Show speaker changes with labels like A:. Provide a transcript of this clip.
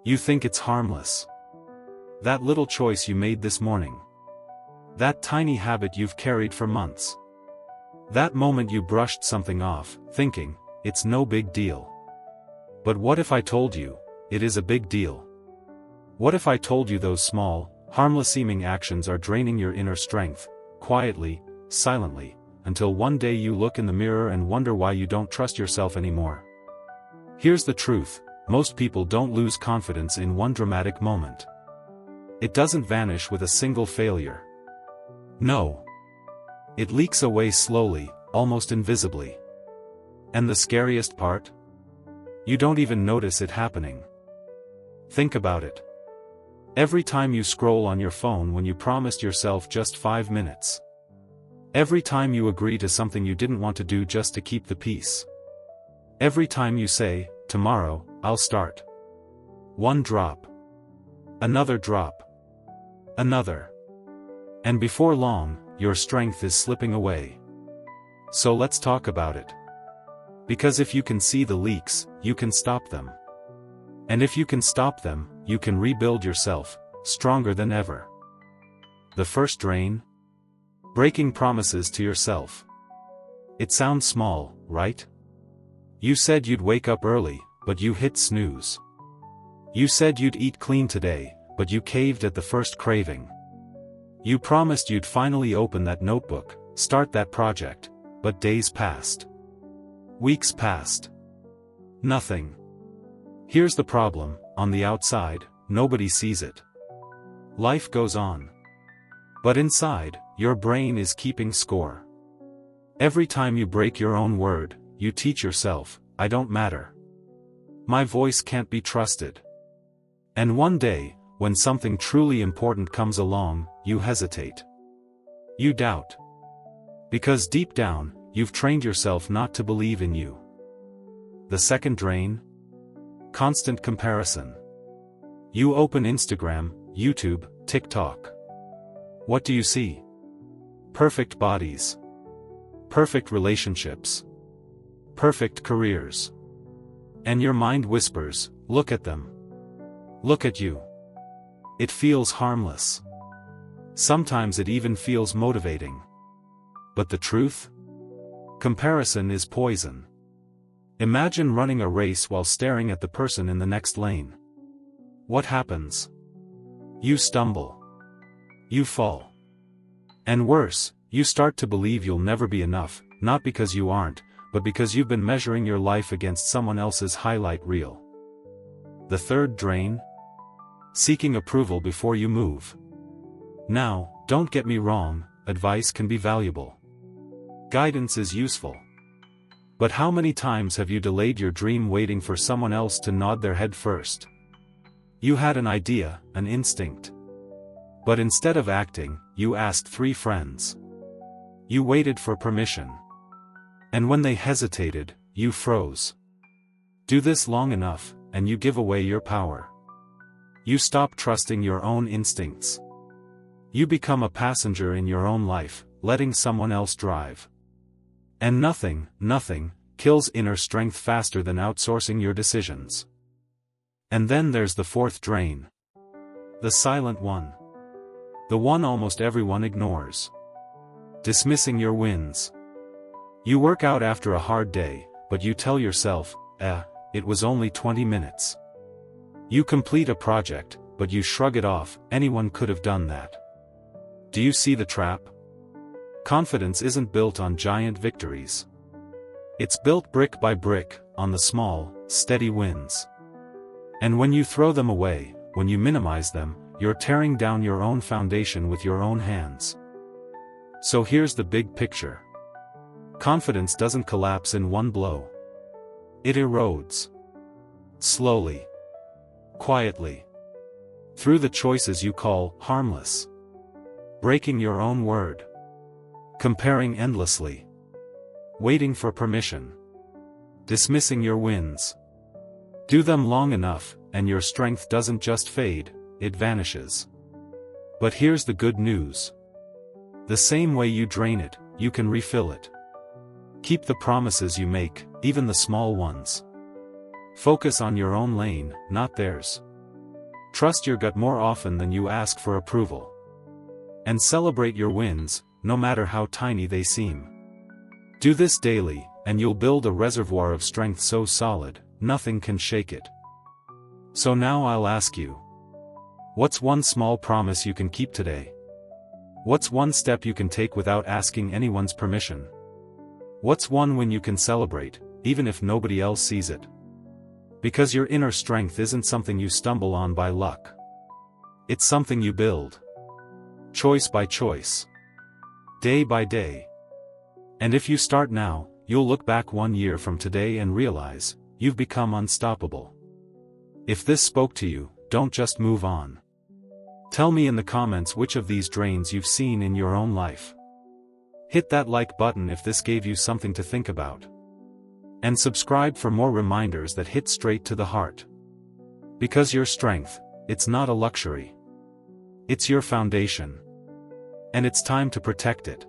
A: You think it's harmless. That little choice you made this morning. That tiny habit you've carried for months. That moment you brushed something off, thinking, it's no big deal. But what if I told you, it is a big deal? What if I told you those small, harmless-seeming actions are draining your inner strength, quietly, silently, until one day you look in the mirror and wonder why you don't trust yourself anymore? Here's the truth, most people don't lose confidence in one dramatic moment. It doesn't vanish with a single failure. No. It leaks away slowly, almost invisibly. And the scariest part? You don't even notice it happening. Think about it. Every time you scroll on your phone when you promised yourself just 5 minutes. Every time you agree to something you didn't want to do just to keep the peace. Every time you say, tomorrow, I'll start. One drop. Another drop. Another. And before long, your strength is slipping away. So let's talk about it. Because if you can see the leaks, you can stop them. And if you can stop them, you can rebuild yourself, stronger than ever. The first drain? Breaking promises to yourself. It sounds small, right? You said you'd wake up early, but you hit snooze. You said you'd eat clean today, but you caved at the first craving. You promised you'd finally open that notebook, start that project, but days passed. Weeks passed. Nothing. Here's the problem, on the outside, nobody sees it. Life goes on. But inside, your brain is keeping score. Every time you break your own word, you teach yourself, I don't matter. My voice can't be trusted. And one day, when something truly important comes along, you hesitate. You doubt. Because deep down, you've trained yourself not to believe in you. The second drain? Constant comparison. You open Instagram, YouTube, TikTok. What do you see? Perfect bodies. Perfect relationships. Perfect careers. And your mind whispers, look at them. Look at you. It feels harmless. Sometimes it even feels motivating. But the truth? Comparison is poison. Imagine running a race while staring at the person in the next lane. What happens? You stumble. You fall. And worse, you start to believe you'll never be enough, not because you aren't, but because you've been measuring your life against someone else's highlight reel. The third drain? Seeking approval before you move. Now, don't get me wrong, advice can be valuable. Guidance is useful. But how many times have you delayed your dream waiting for someone else to nod their head first? You had an idea, an instinct. But instead of acting, you asked 3 friends. You waited for permission. And when they hesitated, you froze. Do this long enough, and you give away your power. You stop trusting your own instincts. You become a passenger in your own life, letting someone else drive. And nothing kills inner strength faster than outsourcing your decisions. And then there's the fourth drain. The silent one. The one almost everyone ignores. Dismissing your wins. You work out after a hard day, but you tell yourself, it was only 20 minutes. You complete a project, but you shrug it off, anyone could have done that. Do you see the trap? Confidence isn't built on giant victories. It's built brick by brick, on the small, steady wins. And when you throw them away, when you minimize them, you're tearing down your own foundation with your own hands. So here's the big picture. Confidence doesn't collapse in one blow. It erodes. Slowly. Quietly. Through the choices you call harmless. Breaking your own word. Comparing endlessly. Waiting for permission. Dismissing your wins. Do them long enough, and your strength doesn't just fade, it vanishes. But here's the good news. The same way you drain it, you can refill it. Keep the promises you make, even the small ones. Focus on your own lane, not theirs. Trust your gut more often than you ask for approval. And celebrate your wins, no matter how tiny they seem. Do this daily, and you'll build a reservoir of strength so solid, nothing can shake it. So now I'll ask you. What's one small promise you can keep today? What's one step you can take without asking anyone's permission? What's one win you can celebrate, even if nobody else sees it? Because your inner strength isn't something you stumble on by luck. It's something you build. Choice by choice. Day by day. And if you start now, you'll look back 1 year from today and realize, you've become unstoppable. If this spoke to you, don't just move on. Tell me in the comments which of these drains you've seen in your own life. Hit that like button if this gave you something to think about. And subscribe for more reminders that hit straight to the heart. Because your strength, it's not a luxury. It's your foundation. And it's time to protect it.